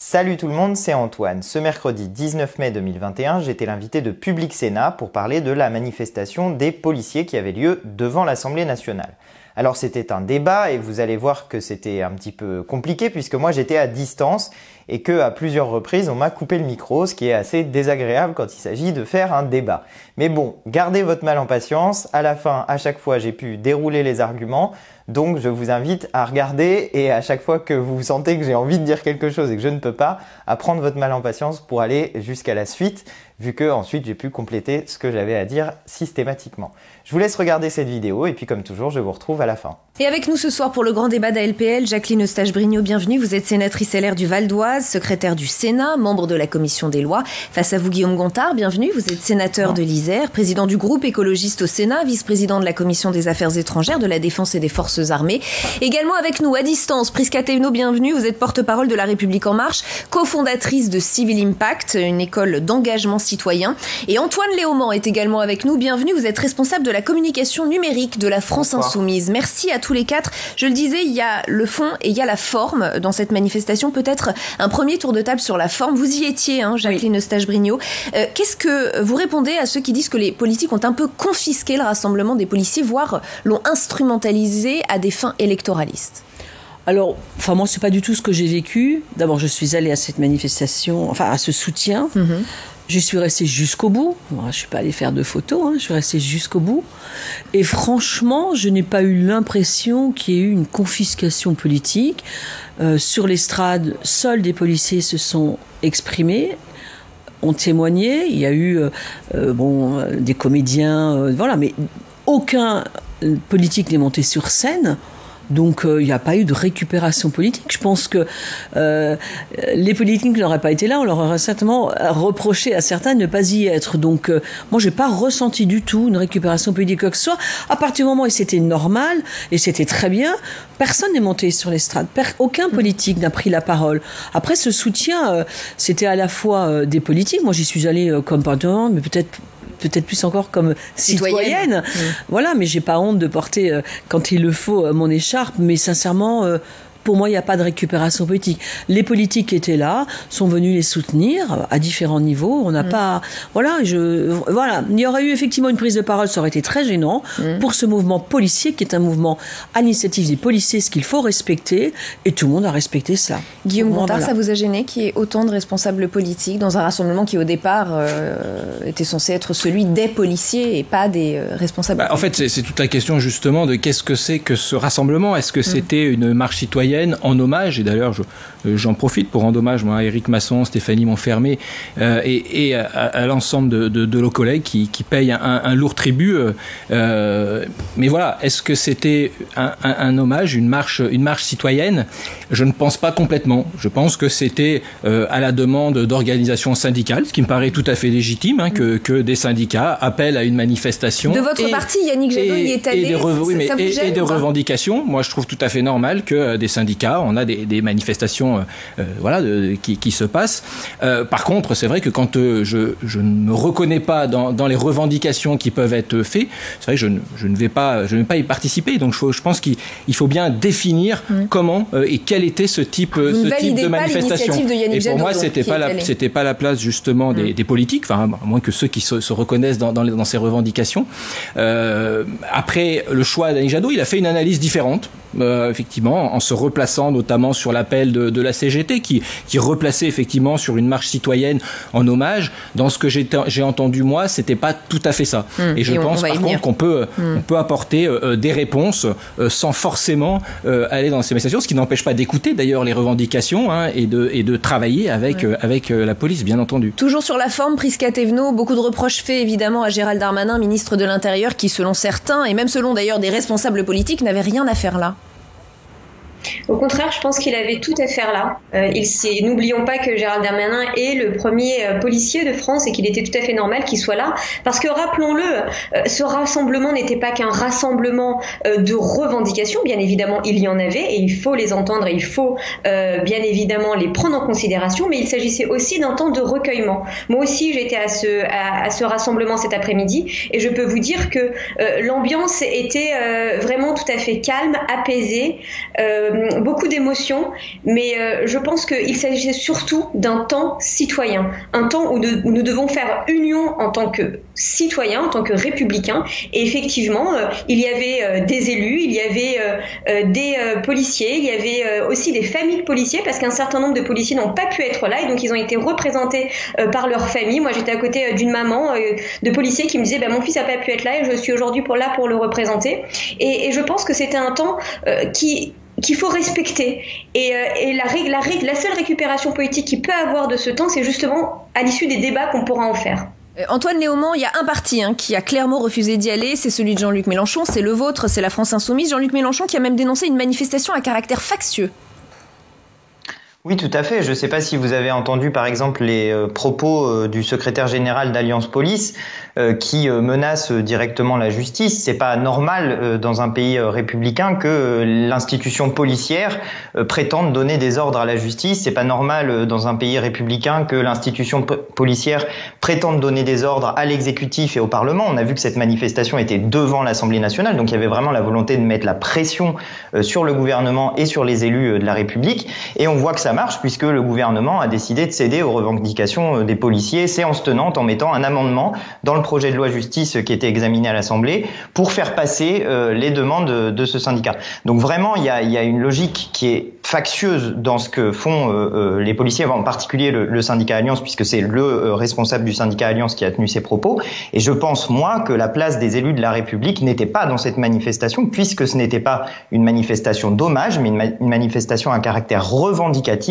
Salut tout le monde, c'est Antoine. Ce mercredi 19 mai 2021, j'étais l'invité de Public Sénat pour parler de la manifestation des policiers qui avait lieu devant l'Assemblée nationale. Alors c'était un débat et vous allez voir que c'était un petit peu compliqué puisque moi j'étais à distance et que à plusieurs reprises on m'a coupé le micro, ce qui est assez désagréable quand il s'agit de faire un débat. Mais bon, gardez votre mal en patience, à la fin, à chaque fois j'ai pu dérouler les arguments, donc je vous invite à regarder et à chaque fois que vous sentez que j'ai envie de dire quelque chose et que je ne peux pas, à prendre votre mal en patience pour aller jusqu'à la suite, vu que ensuite j'ai pu compléter ce que j'avais à dire systématiquement. Je vous laisse regarder cette vidéo et puis comme toujours, je vous retrouve à la fin. Et avec nous ce soir pour le grand débat d'ALPL, Jacqueline Eustache-Brinio, bienvenue. Vous êtes sénatrice LR du Val d'Oise, secrétaire du Sénat, membre de la Commission des lois. Face à vous, Guillaume Gontard, bienvenue. Vous êtes sénateur de l'Isère, président du groupe écologiste au Sénat, vice-président de la Commission des Affaires étrangères, de la Défense et des Forces armées. Également avec nous à distance, Prisca Thévenot, bienvenue. Vous êtes porte-parole de La République En Marche, cofondatrice de Civil Impact, une école d'engagement citoyen. Et Antoine Léaumont est également avec nous. Bienvenue. Vous êtes responsable de la communication numérique de la France Insoumise. Merci à tous les quatre. Je le disais, il y a le fond et il y a la forme dans cette manifestation. Peut-être un premier tour de table sur la forme. Vous y étiez, Jacqueline Eustache-Brinio. Qu'est-ce que vous répondez à ceux qui disent que les politiques ont un peu confisqué le rassemblement des policiers, voire l'ont instrumentalisé à des fins électoralistes? Alors, moi, c'est pas du tout ce que j'ai vécu. D'abord, je suis allée à cette manifestation, à ce soutien. Je suis restée jusqu'au bout. Moi, je suis pas allée faire de photos. Je suis restée jusqu'au bout. Et franchement, je n'ai pas eu l'impression qu'il y ait eu une confiscation politique. Sur l'estrade, seuls des policiers se sont exprimés, ont témoigné. Il y a eu, des comédiens, mais aucun politique n'est monté sur scène. Donc il n'y a pas eu de récupération politique. Je pense que les politiques n'auraient pas été là, on leur aurait certainement reproché à certains de ne pas y être. Donc moi j'ai pas ressenti du tout une récupération politique que ce soit. À partir du moment où c'était normal et c'était très bien, personne n'est monté sur l'estrade. Aucun politique n'a pris la parole. Après ce soutien, c'était à la fois des politiques. Moi j'y suis allée comme partenaire, mais peut-être plus encore comme citoyenne. Voilà, mais j'ai pas honte de porter, quand il le faut, mon écharpe, mais sincèrement, pour moi, il n'y a pas de récupération politique. Les politiques qui étaient là sont venus les soutenir à différents niveaux. On n'a pas... Il y aurait eu effectivement une prise de parole, ça aurait été très gênant pour ce mouvement policier qui est un mouvement à l'initiative des policiers, ce qu'il faut respecter, et tout le monde a respecté ça. Guillaume Gontard, ça vous a gêné qu'il y ait autant de responsables politiques dans un rassemblement qui, au départ, était censé être celui des policiers et pas des responsables politiques? En fait, c'est toute la question, justement, de qu'est-ce que c'est que ce rassemblement. Est-ce que c'était une marche citoyenne en hommage, et d'ailleurs j'en profite pour rendre hommage à Éric Masson, Stéphanie Monfermé et à l'ensemble de nos collègues qui payent un lourd tribut. Mais voilà, est-ce que c'était un hommage, une marche citoyenne? Je ne pense pas complètement. Je pense que c'était à la demande d'organisations syndicales, ce qui me paraît tout à fait légitime, que des syndicats appellent à une manifestation. De votre parti, Yannick Jadot y est allé. Et des revendications. Moi, je trouve tout à fait normal que des syndicats, on a des manifestations qui se passent. Par contre, c'est vrai que quand je ne me reconnais pas dans les revendications qui peuvent être faites, c'est vrai que je ne vais pas y participer. Donc je pense qu'il faut bien définir comment et quel était ce type de manifestation. Et pour moi, c'était pas la place justement des politiques, à moins que ceux qui se reconnaissent dans ces revendications. Après le choix d'Yannick Jadot, il a fait une analyse différente, effectivement, en se replaçant notamment sur l'appel de la CGT qui replaçait effectivement sur une marche citoyenne en hommage. Dans ce que j'ai entendu moi, c'était pas tout à fait ça. Et je pense par contre qu'on peut apporter des réponses sans forcément aller dans ces manifestations, ce qui n'empêche pas d'écouter d'ailleurs les revendications et de travailler avec la police, bien entendu. Toujours sur la forme, Prisca Thévenot, beaucoup de reproches faits évidemment à Gérald Darmanin, ministre de l'Intérieur, qui selon certains, et même selon d'ailleurs des responsables politiques, n'avait rien à faire là. Au contraire, je pense qu'il avait tout à faire là. N'oublions pas que Gérald Darmanin est le premier policier de France et qu'il était tout à fait normal qu'il soit là. Parce que rappelons-le, ce rassemblement n'était pas qu'un rassemblement de revendications. Bien évidemment, il y en avait et il faut les entendre et il faut bien évidemment les prendre en considération. Mais il s'agissait aussi d'un temps de recueillement. Moi aussi, j'étais à ce rassemblement cet après-midi et je peux vous dire que l'ambiance était vraiment tout à fait calme, apaisée. beaucoup d'émotions, mais je pense qu'il s'agit surtout d'un temps citoyen, un temps où nous devons faire union en tant que citoyens, en tant que républicains. Et effectivement, il y avait des élus, il y avait des policiers, il y avait aussi des familles de policiers, parce qu'un certain nombre de policiers n'ont pas pu être là, et donc ils ont été représentés par leur famille. Moi, j'étais à côté d'une maman de policier qui me disait mon fils n'a pas pu être là et je suis aujourd'hui là pour le représenter. Et je pense que c'était un temps qu'il faut respecter. Et la seule récupération politique qu'il peut avoir de ce temps, c'est justement à l'issue des débats qu'on pourra en faire. Antoine Léaumont, il y a un parti qui a clairement refusé d'y aller, c'est celui de Jean-Luc Mélenchon, c'est le vôtre, c'est la France Insoumise. Jean-Luc Mélenchon qui a même dénoncé une manifestation à caractère factieux. Oui, tout à fait. Je ne sais pas si vous avez entendu, par exemple, les propos du secrétaire général d'Alliance Police qui menace directement la justice. C'est pas normal dans un pays républicain que l'institution policière prétende donner des ordres à la justice. C'est pas normal dans un pays républicain que l'institution policière prétende donner des ordres à l'exécutif et au Parlement. On a vu que cette manifestation était devant l'Assemblée nationale, donc il y avait vraiment la volonté de mettre la pression sur le gouvernement et sur les élus de la République. Et on voit que ça marche puisque le gouvernement a décidé de céder aux revendications des policiers, séance tenante, en mettant un amendement dans le projet de loi justice qui était examiné à l'Assemblée pour faire passer les demandes de ce syndicat. Donc vraiment, il y a une logique qui est factieuse dans ce que font les policiers, en particulier le syndicat Alliance, puisque c'est le responsable du syndicat Alliance qui a tenu ces propos. Et je pense, moi, que la place des élus de la République n'était pas dans cette manifestation, puisque ce n'était pas une manifestation d'hommage, mais une manifestation à caractère revendicatif.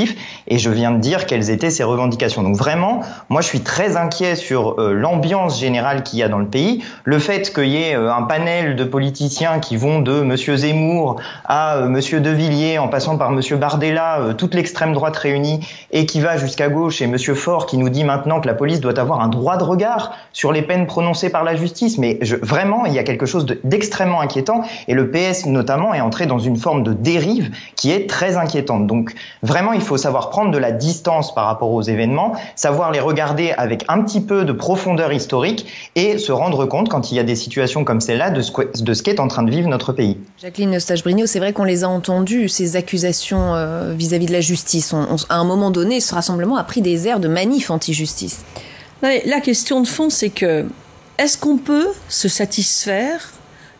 Et je viens de dire quelles étaient ces revendications. Donc vraiment, moi, je suis très inquiet sur l'ambiance générale qu'il y a dans le pays. Le fait qu'il y ait un panel de politiciens qui vont de Monsieur Zemmour à Monsieur De Villiers, en passant par Monsieur Bardella, toute l'extrême droite réunie, et qui va jusqu'à gauche, et Monsieur Faure qui nous dit maintenant que la police doit avoir un droit de regard sur les peines prononcées par la justice. Mais vraiment, il y a quelque chose d'extrêmement inquiétant, et le PS notamment est entré dans une forme de dérive qui est très inquiétante. Donc vraiment, il faut savoir prendre de la distance par rapport aux événements, savoir les regarder avec un petit peu de profondeur historique et se rendre compte, quand il y a des situations comme celle-là, de ce qu'est en train de vivre notre pays. Jacqueline Eustache-Brinio, c'est vrai qu'on les a entendues, ces accusations vis-à-vis de la justice. À un moment donné, ce rassemblement a pris des airs de manif anti-justice. La question de fond, c'est que est-ce qu'on peut se satisfaire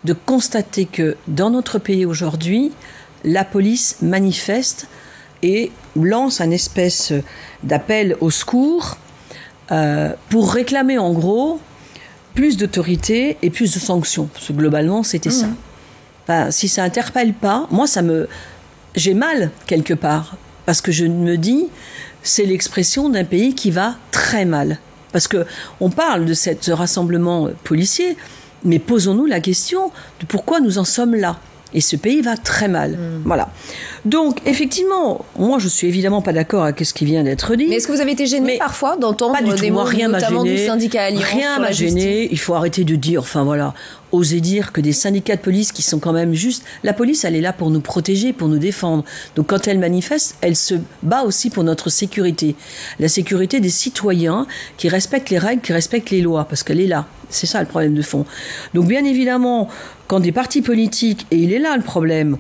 de constater que dans notre pays aujourd'hui, la police manifeste et lance un espèce d'appel au secours pour réclamer en gros plus d'autorité et plus de sanctions. Parce que globalement, c'était ça. Enfin, si ça interpelle pas, moi, j'ai mal quelque part. Parce que je me dis, c'est l'expression d'un pays qui va très mal. Parce que on parle de ce rassemblement policier, mais posons-nous la question de pourquoi nous en sommes là. Et ce pays va très mal. Voilà. Donc, effectivement, moi, je suis évidemment pas d'accord avec ce qui vient d'être dit. Mais est-ce que vous avez été gêné parfois d'entendre des mots, notamment du syndicat Alliance? Rien m'a gêné. Il faut arrêter de dire, oser dire que des syndicats de police qui sont quand même juste... La police, elle est là pour nous protéger, pour nous défendre. Donc quand elle manifeste, elle se bat aussi pour notre sécurité. La sécurité des citoyens qui respectent les règles, qui respectent les lois, parce qu'elle est là. C'est ça le problème de fond. Donc bien évidemment, quand des partis politiques, et il est là le problème,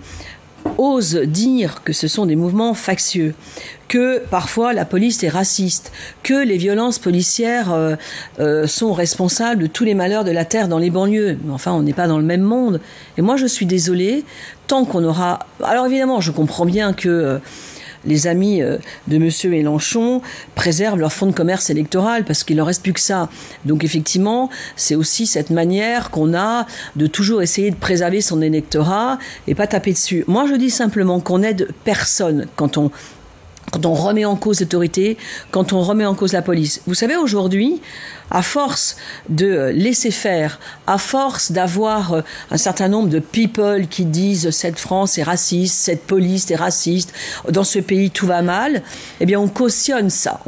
osent dire que ce sont des mouvements factieux, que parfois la police est raciste, que les violences policières sont responsables de tous les malheurs de la terre dans les banlieues. Mais enfin, on n'est pas dans le même monde. Et moi, je suis désolée, tant qu'on aura... Alors évidemment, je comprends bien que... les amis de M. Mélenchon préservent leur fonds de commerce électoral parce qu'il ne leur reste plus que ça. Donc effectivement, c'est aussi cette manière qu'on a de toujours essayer de préserver son électorat et pas taper dessus. Moi, je dis simplement qu'on n'aide personne quand on remet en cause l'autorité, quand on remet en cause la police. Vous savez, aujourd'hui, à force de laisser faire, à force d'avoir un certain nombre de people qui disent cette France est raciste, cette police est raciste, dans ce pays tout va mal, eh bien on cautionne ça.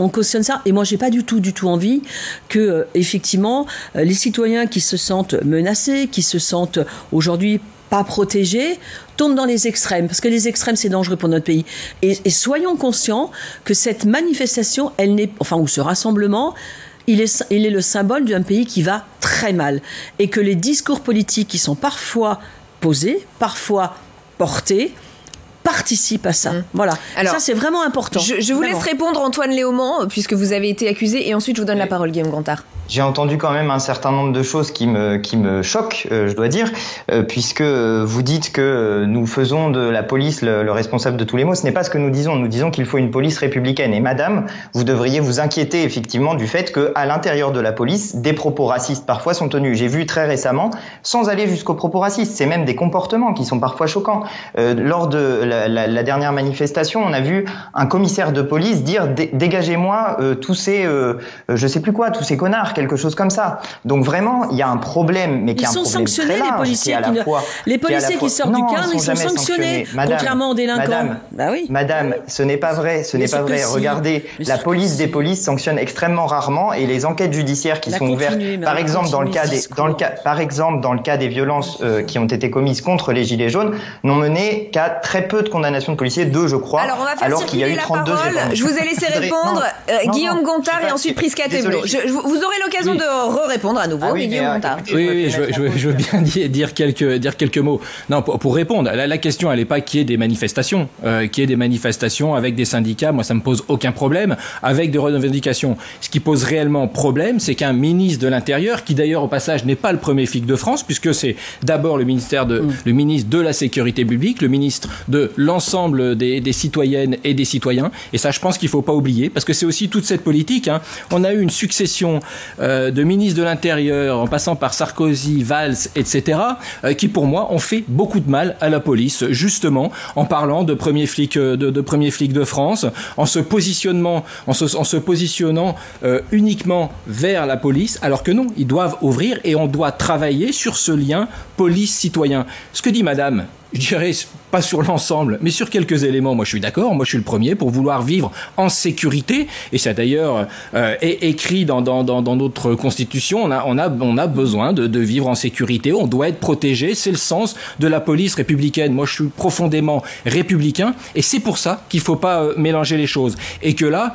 Et moi j'ai pas du tout envie que effectivement les citoyens qui se sentent menacés, qui se sentent aujourd'hui pas protégés, tombent dans les extrêmes, parce que les extrêmes c'est dangereux pour notre pays. Et soyons conscients que cette manifestation, ou ce rassemblement, il est le symbole d'un pays qui va très mal. Et que les discours politiques qui sont parfois posés, parfois portés, participe à ça. Voilà. Alors, ça, c'est vraiment important. Je vous laisse répondre, Antoine Léaumont, puisque vous avez été accusé, et ensuite je vous donne la parole, Guillaume Gontard. J'ai entendu quand même un certain nombre de choses qui me choquent, je dois dire, puisque vous dites que nous faisons de la police le responsable de tous les maux. Ce n'est pas ce que nous disons. Nous disons qu'il faut une police républicaine. Et madame, vous devriez vous inquiéter effectivement du fait qu'à l'intérieur de la police, des propos racistes parfois sont tenus. J'ai vu très récemment, sans aller jusqu'aux propos racistes, c'est même des comportements qui sont parfois choquants. Lors de la dernière manifestation, on a vu un commissaire de police dire dégagez-moi tous ces je sais plus quoi, tous ces connards, quelque chose comme ça. Donc vraiment, il y a un problème, mais qui est un problème très large. Les policiers qui sortent du cadre, ils sont sanctionnés, contrairement aux délinquants. Madame, ce n'est pas vrai, ce n'est pas vrai. Regardez, la police des polices sanctionne extrêmement rarement, et les enquêtes judiciaires qui sont ouvertes, par exemple dans le cas des violences qui ont été commises contre les gilets jaunes, n'ont mené qu'à très peu de condamnations de policiers, 2 je crois, alors on va faire qu'il y a eu 32 parole. Je vous ai laissé répondre, Guillaume Gontard et ensuite Prisca Thévenot. Vous aurez l'occasion de répondre à nouveau, Guillaume Gontard. Oui, je veux bien dire quelques mots. Non, pour répondre, la question, elle n'est pas qu'il y ait des manifestations. Qu'il y ait des manifestations avec des syndicats, moi, ça me pose aucun problème, avec des revendications. Ce qui pose réellement problème, c'est qu'un ministre de l'Intérieur, qui d'ailleurs, au passage, n'est pas le premier flic de France, puisque c'est d'abord le ministre de la Sécurité publique, le ministre de l'ensemble des citoyennes et des citoyens. Et ça, je pense qu'il ne faut pas oublier, parce que c'est aussi toute cette politique. On a eu une succession de ministres de l'Intérieur, en passant par Sarkozy, Valls, etc., qui, pour moi, ont fait beaucoup de mal à la police, justement, en parlant de premier flic de France, en se positionnant uniquement vers la police, alors que non, ils doivent ouvrir et on doit travailler sur ce lien police-citoyen. Ce que dit madame, je dirais pas sur l'ensemble, mais sur quelques éléments. Moi, je suis d'accord. Moi, je suis le premier pour vouloir vivre en sécurité. Et ça, d'ailleurs, est écrit dans notre constitution. On a besoin de vivre en sécurité. On doit être protégé. C'est le sens de la police républicaine. Moi, je suis profondément républicain. Et c'est pour ça qu'il faut pas mélanger les choses. Et que là,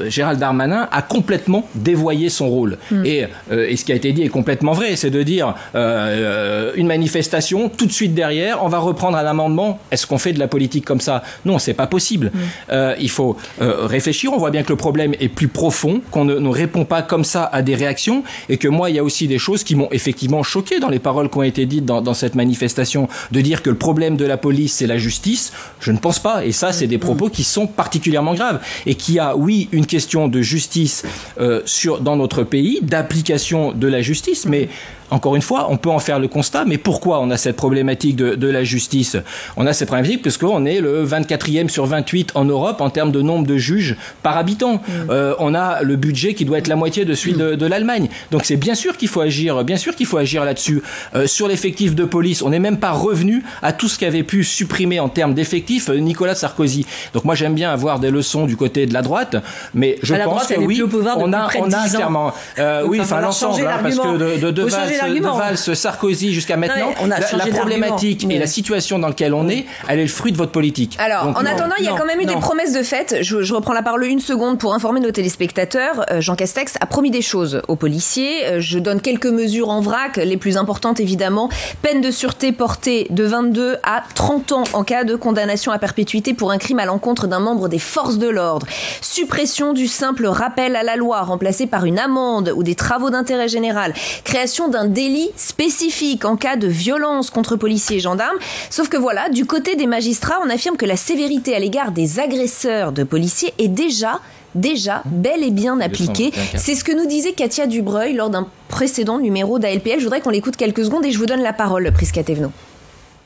Gérald Darmanin a complètement dévoyé son rôle. Et ce qui a été dit est complètement vrai. C'est de dire une manifestation, tout de suite derrière, on va reprendre un amendement. Est-ce qu'on fait de la politique comme ça? Non, c'est pas possible. Il faut réfléchir. On voit bien que le problème est plus profond, qu'on ne répond pas comme ça à des réactions, et que moi, il y a aussi des choses qui m'ont effectivement choqué dans les paroles qui ont été dites dans cette manifestation, de dire que le problème de la police, c'est la justice. Je ne pense pas. Et ça, c'est des propos qui sont particulièrement graves. Et qu'il y a, oui, une question de justice dans notre pays, d'application de la justice, mais encore une fois, on peut en faire le constat, mais pourquoi on a cette problématique de la justice? On a cette problématique parce qu'on est le 24e sur 28 en Europe en termes de nombre de juges par habitant. On a le budget qui doit être la moitié de celui de l'Allemagne. Donc c'est bien sûr qu'il faut agir là-dessus. Sur l'effectif de police, on n'est même pas revenu à tout ce qu'avait pu supprimer en termes d'effectifs Nicolas Sarkozy. Donc moi j'aime bien avoir des leçons du côté de la droite, mais je pense que oui, on a clairement, l'ensemble, parce que de Valls, Sarkozy jusqu'à maintenant, la problématique et la situation dans laquelle on est, elle est le fruit de votre politique. Alors, en attendant, il y a quand même eu des promesses de fait. Je reprends la parole une seconde pour informer nos téléspectateurs. Jean Castex a promis des choses aux policiers. Je donne quelques mesures en vrac, les plus importantes évidemment. Peine de sûreté portée de 22 à 30 ans en cas de condamnation à perpétuité pour un crime à l'encontre d'un membre des forces de l'ordre. Suppression du simple rappel à la loi, remplacé par une amende ou des travaux d'intérêt général. Création d'un délit spécifique en cas de violence contre policiers et gendarmes. Sauf que voilà, du côté des magistrats, on affirme que la sévérité à l'égard des agresseurs de policiers est déjà bel et bien appliquée. C'est ce que nous disait Katia Dubreuil lors d'un précédent numéro d'ALPL. Je voudrais qu'on l'écoute quelques secondes et je vous donne la parole, Prisca Thévenot.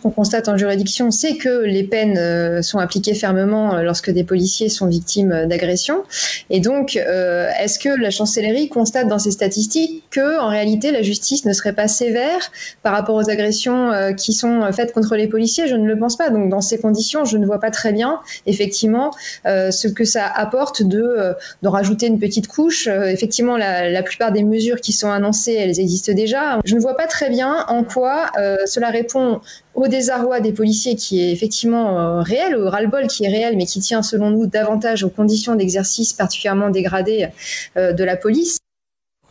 qu'on constate en juridiction, c'est que les peines sont appliquées fermement lorsque des policiers sont victimes d'agressions. Et donc, est-ce que la chancellerie constate dans ses statistiques que, en réalité, la justice ne serait pas sévère par rapport aux agressions qui sont faites contre les policiers? Je ne le pense pas. Donc, dans ces conditions, je ne vois pas très bien, effectivement, ce que ça apporte de rajouter une petite couche. Effectivement, la plupart des mesures qui sont annoncées, elles existent déjà. Je ne vois pas très bien en quoi cela répond au désarroi des policiers qui est effectivement réel, au ras-le-bol qui est réel, mais qui tient selon nous davantage aux conditions d'exercice particulièrement dégradées de la police.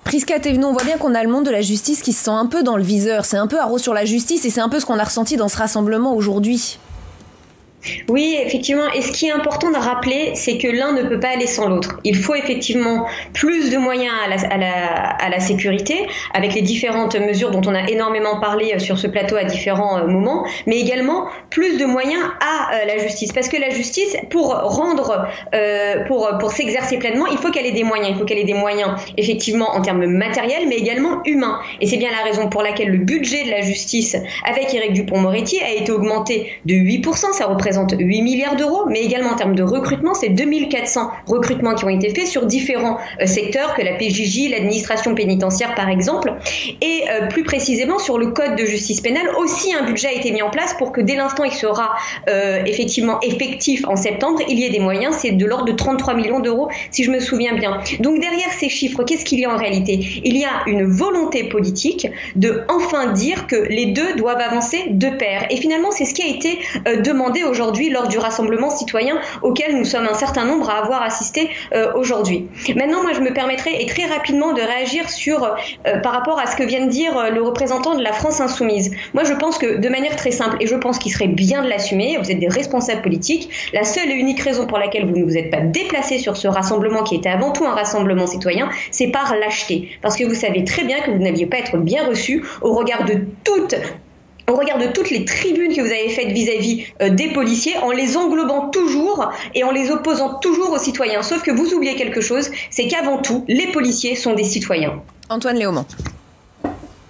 Prisca Thévenot, on voit bien qu'on a le monde de la justice qui se sent un peu dans le viseur. C'est un peu haro sur la justice et c'est un peu ce qu'on a ressenti dans ce rassemblement aujourd'hui. Oui, effectivement. Et ce qui est important de rappeler, c'est que l'un ne peut pas aller sans l'autre. Il faut effectivement plus de moyens à la sécurité, avec les différentes mesures dont on a énormément parlé sur ce plateau à différents moments, mais également plus de moyens à la justice. Parce que la justice, pour s'exercer pleinement, il faut qu'elle ait des moyens. Il faut qu'elle ait des moyens, effectivement, en termes matériels, mais également humains. Et c'est bien la raison pour laquelle le budget de la justice, avec Éric Dupond-Moretti, a été augmenté de 8%. Ça représente 8 milliards d'euros, mais également en termes de recrutement, c'est 2400 recrutements qui ont été faits sur différents secteurs que la PJJ, l'administration pénitentiaire par exemple, et plus précisément sur le code de justice pénale aussi un budget a été mis en place pour que dès l'instant il sera effectivement effectif en septembre, il y ait des moyens, c'est de l'ordre de 33 millions d'euros si je me souviens bien. Donc derrière ces chiffres, qu'est-ce qu'il y a en réalité? Il y a une volonté politique de enfin dire que les deux doivent avancer de pair, et finalement c'est ce qui a été demandé aujourd'hui lors du rassemblement citoyen auquel nous sommes un certain nombre à avoir assisté aujourd'hui. Maintenant, moi, je me permettrai et très rapidement de réagir sur par rapport à ce que vient de dire le représentant de la France Insoumise. Moi, je pense que de manière très simple, et je pense qu'il serait bien de l'assumer, vous êtes des responsables politiques, la seule et unique raison pour laquelle vous ne vous êtes pas déplacés sur ce rassemblement qui était avant tout un rassemblement citoyen, c'est par lâcheté. Parce que vous savez très bien que vous n'alliez pas être bien reçus au regard de toutes les tribunes que vous avez faites vis-à-vis des policiers, en les englobant toujours et en les opposant toujours aux citoyens. Sauf que vous oubliez quelque chose, c'est qu'avant tout, les policiers sont des citoyens. Antoine Léaumont.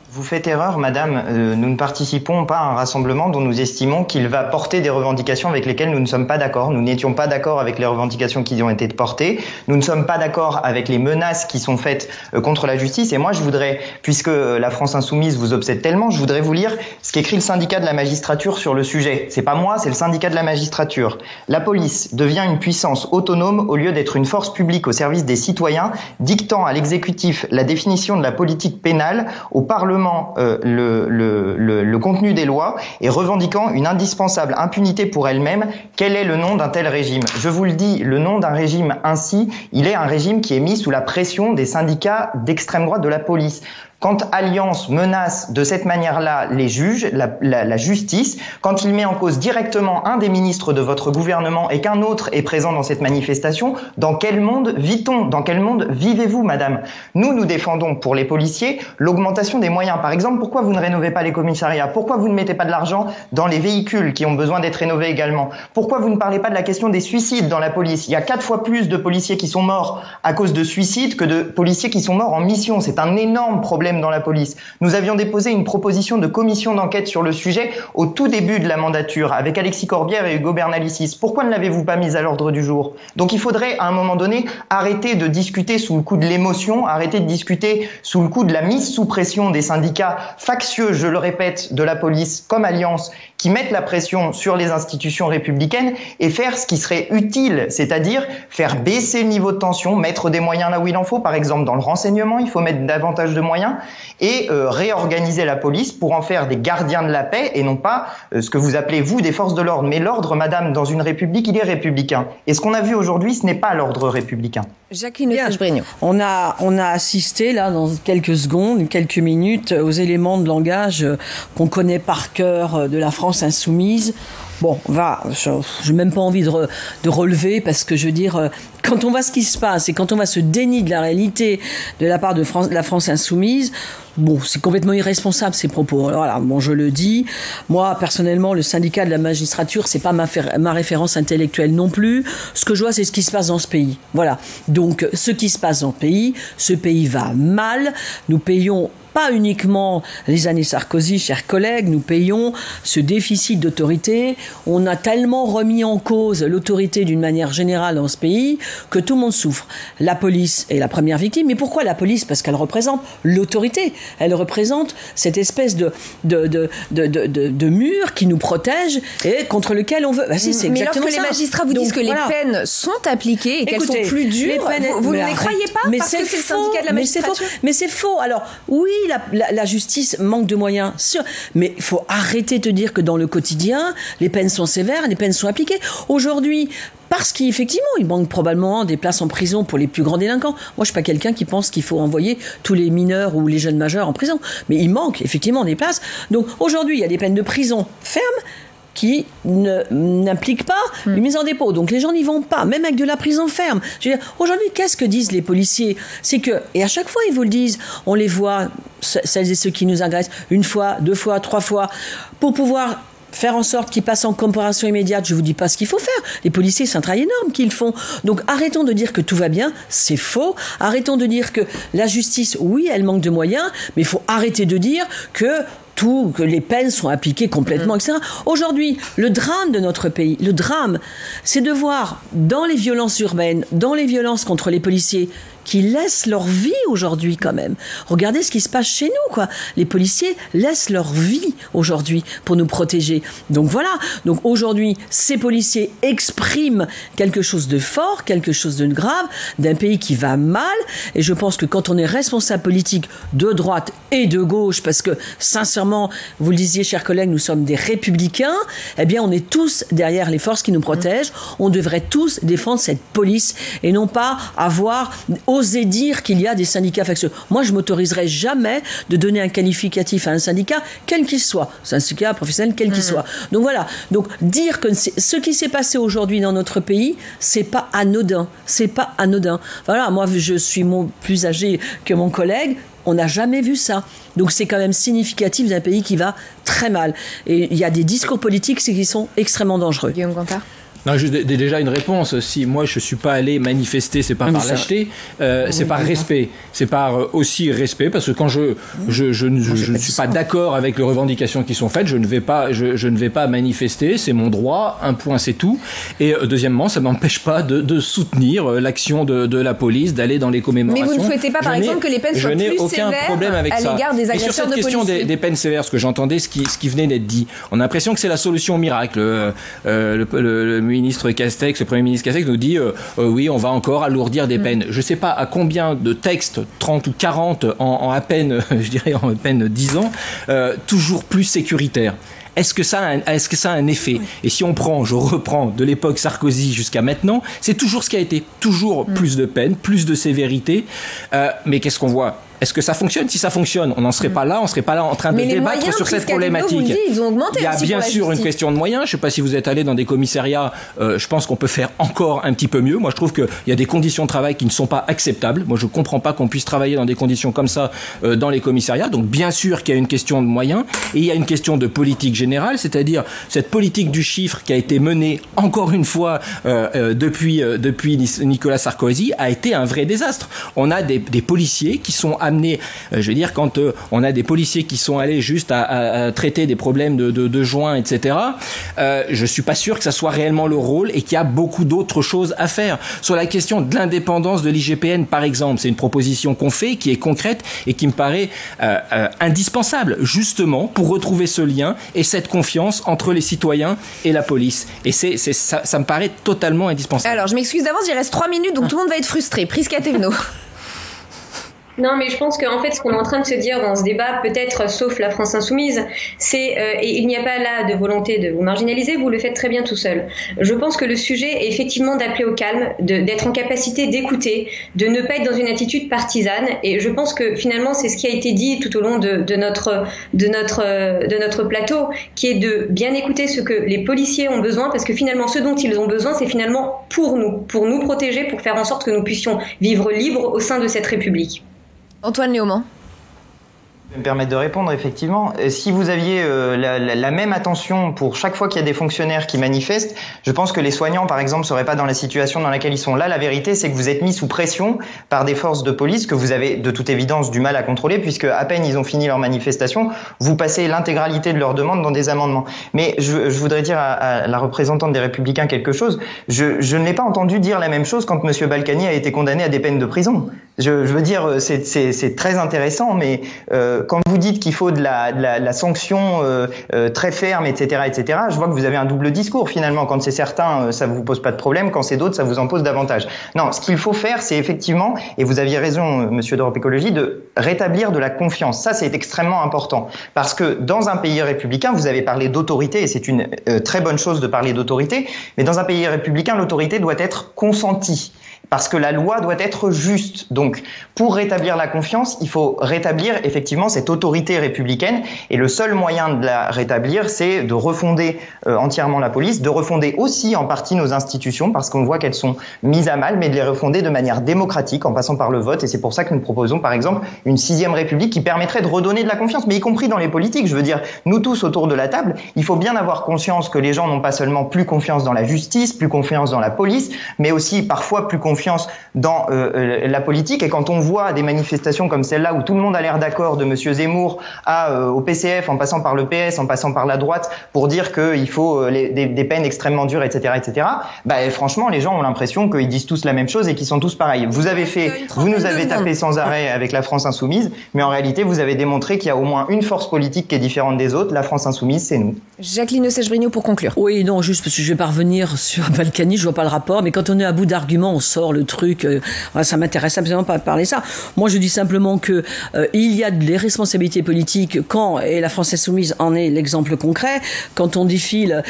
Vous faites erreur, madame. Nous ne participons pas à un rassemblement dont nous estimons qu'il va porter des revendications avec lesquelles nous ne sommes pas d'accord. Nous n'étions pas d'accord avec les revendications qui ont été portées. Nous ne sommes pas d'accord avec les menaces qui sont faites contre la justice. Et moi, je voudrais, puisque la France Insoumise vous obsède tellement, je voudrais vous lire ce qu'écrit le syndicat de la magistrature sur le sujet. C'est pas moi, c'est le syndicat de la magistrature. La police devient une puissance autonome au lieu d'être une force publique au service des citoyens, dictant à l'exécutif la définition de la politique pénale, au Parlement le contenu des lois et revendiquant une indispensable impunité pour elle-même. Quel est le nom d'un tel régime? Je vous le dis, le nom d'un régime ainsi, il est un régime qui est mis sous la pression des syndicats d'extrême droite de la police. Quand Alliance menace de cette manière-là les juges, la justice, quand il met en cause directement un des ministres de votre gouvernement et qu'un autre est présent dans cette manifestation, dans quel monde vit-on? Dans quel monde vivez-vous, madame? Nous défendons pour les policiers l'augmentation des moyens. Par exemple, pourquoi vous ne rénovez pas les commissariats? Pourquoi vous ne mettez pas de l'argent dans les véhicules qui ont besoin d'être rénovés également? Pourquoi vous ne parlez pas de la question des suicides dans la police? Il y a 4 fois plus de policiers qui sont morts à cause de suicides que de policiers qui sont morts en mission. C'est un énorme problème dans la police. Nous avions déposé une proposition de commission d'enquête sur le sujet au tout début de la mandature avec Alexis Corbière et Hugo Bernalicis. Pourquoi ne l'avez-vous pas mise à l'ordre du jour? Donc il faudrait à un moment donné arrêter de discuter sous le coup de l'émotion, arrêter de discuter sous le coup de la mise sous pression des syndicats factieux, je le répète, de la police comme Alliance, qui mettent la pression sur les institutions républicaines et faire ce qui serait utile, c'est-à-dire faire baisser le niveau de tension, mettre des moyens là où il en faut. Par exemple, dans le renseignement, il faut mettre davantage de moyens et réorganiser la police pour en faire des gardiens de la paix et non pas ce que vous appelez, vous, des forces de l'ordre. Mais l'ordre, madame, dans une république, il est républicain. Et ce qu'on a vu aujourd'hui, ce n'est pas l'ordre républicain. Jacqueline Eustache-Brinio. On a assisté, là, dans quelques secondes, quelques minutes, aux éléments de langage qu'on connaît par cœur de la France Insoumise. Bon, je n'ai même pas envie de relever parce que je veux dire, quand on voit ce qui se passe et quand on voit ce déni de la réalité de la part de la France Insoumise, bon, c'est complètement irresponsable ces propos. Alors voilà, bon, je le dis. Moi, personnellement, le syndicat de la magistrature, c'est pas ma référence intellectuelle non plus. Ce que je vois, c'est ce qui se passe dans ce pays. Voilà. Donc, ce qui se passe dans ce pays va mal. Nous payons pas uniquement les années Sarkozy, chers collègues, nous payons ce déficit d'autorité. On a tellement remis en cause l'autorité d'une manière générale dans ce pays que tout le monde souffre. La police est la première victime. Mais pourquoi la police? Parce qu'elle représente l'autorité. Elle représente cette espèce de mur qui nous protège et contre lequel on veut. Bah si, c'est exactement ça. Mais lorsque les magistrats vous disent que les peines sont appliquées et qu'elles sont plus dures, vous ne les croyez pas parce que c'est le syndicat de la magistrature? Mais c'est faux. Alors oui, la justice manque de moyens, mais il faut arrêter de dire que dans le quotidien, les peines sont sévères, les peines sont appliquées. Aujourd'hui, parce qu'effectivement, il manque probablement des places en prison pour les plus grands délinquants. Moi, je ne suis pas quelqu'un qui pense qu'il faut envoyer tous les mineurs ou les jeunes majeurs en prison. Mais il manque effectivement des places. Donc aujourd'hui, il y a des peines de prison fermes. qui n'implique pas une mise en dépôt. Donc les gens n'y vont pas, même avec de la prison ferme. Je veux dire, aujourd'hui, qu'est-ce que disent les policiers? C'est que, et à chaque fois ils vous le disent, on les voit, celles et ceux qui nous agressent, 1 fois, 2 fois, 3 fois, pour pouvoir faire en sorte qu'ils passent en comparution immédiate. Je ne vous dis pas ce qu'il faut faire. Les policiers, c'est un travail énorme qu'ils font. Donc arrêtons de dire que tout va bien, c'est faux. Arrêtons de dire que la justice, oui, elle manque de moyens, mais il faut arrêter de dire que les peines sont appliquées complètement, etc. Aujourd'hui, le drame de notre pays, le drame, c'est de voir dans les violences urbaines, dans les violences contre les policiers, qui laissent leur vie aujourd'hui quand même. Regardez ce qui se passe chez nous, quoi. Les policiers laissent leur vie aujourd'hui pour nous protéger. Donc voilà. Donc aujourd'hui, ces policiers expriment quelque chose de fort, quelque chose de grave, d'un pays qui va mal. Et je pense que quand on est responsable politique de droite et de gauche, parce que sincèrement, vous le disiez, chers collègues, nous sommes des républicains, eh bien on est tous derrière les forces qui nous protègent. On devrait tous défendre cette police et non pas oser dire qu'il y a des syndicats factieux. Moi, je m'autoriserai jamais de donner un qualificatif à un syndicat, quel qu'il soit, syndicat professionnel, quel qu'il soit. Donc voilà. Donc dire que ce qui s'est passé aujourd'hui dans notre pays, c'est pas anodin. C'est pas anodin. Voilà. Moi, je suis plus âgé que mon collègue. On n'a jamais vu ça. Donc c'est quand même significatif d'un pays qui va très mal. Et il y a des discours politiques qui sont extrêmement dangereux. Guillaume Gontard. Non, j'ai déjà une réponse. Si moi je suis pas allé manifester, c'est pas par lâcheté, c'est par respect. C'est par aussi respect, parce que quand je ne suis pas d'accord avec les revendications qui sont faites, je ne vais pas manifester. C'est mon droit. Un point, c'est tout. Et deuxièmement, ça m'empêche pas de soutenir l'action de la police, d'aller dans les commémorations. Mais vous ne souhaitez pas, par exemple, que les peines soient plus sévères aucun problème avec à l'égard des agresseurs de policiers. Et sur cette question des peines sévères, ce que j'entendais, ce qui venait d'être dit, on a l'impression que c'est la solution miracle. Le Premier ministre Castex nous dit oui, on va encore alourdir des peines. Je ne sais pas à combien de textes, 30 ou 40 en à peine, je dirais en à peine 10 ans, toujours plus sécuritaires. Est-ce que ça a un effet? Et si je reprends de l'époque Sarkozy jusqu'à maintenant, c'est toujours ce qui a été. Toujours plus de peine, plus de sévérité. Mais qu'est-ce qu'on voit? Est-ce que ça fonctionne? Si ça fonctionne, on n'en serait pas là, en train de débattre sur cette problématique. Ils ont augmenté. Il y a bien sûr une question de moyens. Je ne sais pas si vous êtes allé dans des commissariats. Je pense qu'on peut faire encore un petit peu mieux. Moi, je trouve qu'il y a des conditions de travail qui ne sont pas acceptables. Moi, je ne comprends pas qu'on puisse travailler dans des conditions comme ça dans les commissariats. Donc, bien sûr qu'il y a une question de moyens et il y a une question de politique générale, c'est-à-dire cette politique du chiffre qui a été menée encore une fois depuis Nicolas Sarkozy a été un vrai désastre. On a des policiers qui sont amenés, je veux dire, quand on a des policiers qui sont allés juste à traiter des problèmes de joints, etc., je suis pas sûr que ça soit réellement le rôle et qu'il y a beaucoup d'autres choses à faire. Sur la question de l'indépendance de l'IGPN, par exemple, c'est une proposition qu'on fait, qui est concrète et qui me paraît indispensable, justement, pour retrouver ce lien et cette confiance entre les citoyens et la police. Et ça me paraît totalement indispensable. Alors, je m'excuse d'avance, il reste 3 minutes, donc tout le monde va être frustré. Prisca Thévenot. Non, mais je pense qu'en fait, ce qu'on est en train de se dire dans ce débat, peut-être sauf la France insoumise, c'est et il n'y a pas là de volonté de vous marginaliser, vous le faites très bien tout seul. Je pense que le sujet est effectivement d'appeler au calme, d'être en capacité d'écouter, de ne pas être dans une attitude partisane. Et je pense que finalement, c'est ce qui a été dit tout au long de notre plateau, qui est de bien écouter ce que les policiers ont besoin, parce que finalement, ce dont ils ont besoin, c'est finalement pour nous protéger, pour faire en sorte que nous puissions vivre libres au sein de cette République. Antoine Léaumont. Je vais me permettre de répondre, effectivement. Si vous aviez la même attention pour chaque fois qu'il y a des fonctionnaires qui manifestent, je pense que les soignants, par exemple, ne seraient pas dans la situation dans laquelle ils sont. Là, la vérité, c'est que vous êtes mis sous pression par des forces de police que vous avez de toute évidence du mal à contrôler, puisque à peine ils ont fini leur manifestation, vous passez l'intégralité de leurs demandes dans des amendements. Mais je voudrais dire à la représentante des Républicains quelque chose. Je ne l'ai pas entendu dire la même chose quand M. Balkany a été condamné à des peines de prison. Je veux dire, c'est très intéressant, mais quand vous dites qu'il faut de la sanction très ferme, etc., je vois que vous avez un double discours finalement. Quand c'est certains, ça vous pose pas de problème. Quand c'est d'autres, ça vous en pose davantage. Non, ce qu'il faut faire, c'est effectivement, et vous aviez raison, Monsieur d'Europe Écologie, de rétablir de la confiance. Ça, c'est extrêmement important. Parce que dans un pays républicain, vous avez parlé d'autorité, et c'est une très bonne chose de parler d'autorité, mais dans un pays républicain, l'autorité doit être consentie. parce que la loi doit être juste. Donc, pour rétablir la confiance, il faut rétablir effectivement cette autorité républicaine, et le seul moyen de la rétablir, c'est de refonder entièrement la police, de refonder aussi en partie nos institutions, parce qu'on voit qu'elles sont mises à mal, mais de les refonder de manière démocratique, en passant par le vote, et c'est pour ça que nous proposons par exemple une 6e République qui permettrait de redonner de la confiance, mais y compris dans les politiques. Je veux dire, nous tous autour de la table, il faut bien avoir conscience que les gens n'ont pas seulement plus confiance dans la justice, plus confiance dans la police, mais aussi parfois plus confiance dans la politique. Et quand on voit des manifestations comme celle-là où tout le monde a l'air d'accord, de monsieur Zemmour au PCF, en passant par le PS, en passant par la droite, pour dire qu'il faut des peines extrêmement dures, etc., etc., franchement, les gens ont l'impression qu'ils disent tous la même chose et qu'ils sont tous pareils. Vous nous avez tapé sans arrêt avec la France Insoumise, mais en réalité, vous avez démontré qu'il y a au moins une force politique qui est différente des autres. La France Insoumise, c'est nous. Jacqueline Eustache-Brinio, pour conclure. Oui, non, juste parce que je vais pas revenir sur Balkany, je vois pas le rapport, mais quand on est à bout d'arguments, on sort le truc, ça m'intéresse absolument pas de parler ça. Moi, je dis simplement que il y a des responsabilités politiques quand, et la France Insoumise en est l'exemple concret, quand on défile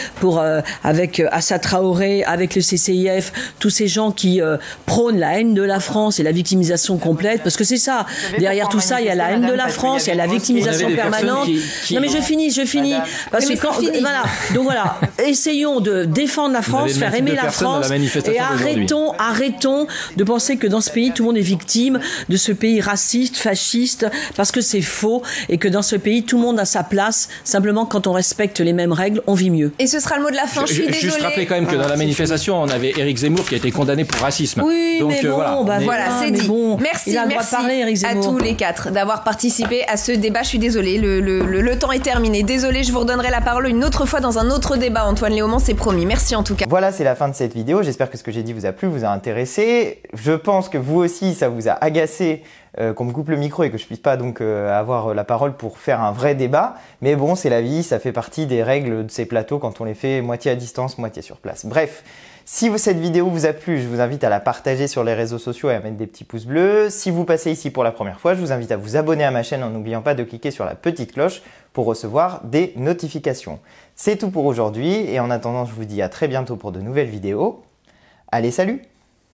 avec Assa Traoré, avec le CCIF, tous ces gens qui prônent la haine de la France et la victimisation complète, parce que c'est ça. Derrière tout ça, il y a la haine de la France, il y a la victimisation permanente. Non, mais je finis. Parce que voilà. Donc voilà. Essayons de défendre la France, faire aimer la France, et arrêtons de penser que dans ce pays, tout le monde est victime de ce pays raciste, fasciste, parce que c'est faux, et que dans ce pays, tout le monde a sa place. Simplement, quand on respecte les mêmes règles, on vit mieux. Et ce sera le mot de la fin. Je suis désolée. Juste rappeler quand même que dans la manifestation, on avait Éric Zemmour qui a été condamné pour racisme. Oui, donc, mais bon, voilà, c'est dit. Bon, merci à tous les 4 d'avoir participé à ce débat. Je suis désolée, le temps est terminé. Désolée, je vous redonnerai la parole une autre fois dans un autre débat. Antoine Léaumont, c'est promis. Merci en tout cas. Voilà, c'est la fin de cette vidéo. J'espère que ce que j'ai dit vous a plu, vous a intéressé. Je pense que vous aussi, ça vous a agacé qu'on me coupe le micro et que je puisse pas donc avoir la parole pour faire un vrai débat. Mais bon, c'est la vie, ça fait partie des règles de ces plateaux quand on les fait moitié à distance, moitié sur place. Bref, si cette vidéo vous a plu, je vous invite à la partager sur les réseaux sociaux et à mettre des petits pouces bleus. Si vous passez ici pour la première fois, je vous invite à vous abonner à ma chaîne en n'oubliant pas de cliquer sur la petite cloche pour recevoir des notifications. C'est tout pour aujourd'hui et en attendant, je vous dis à très bientôt pour de nouvelles vidéos. Allez, salut!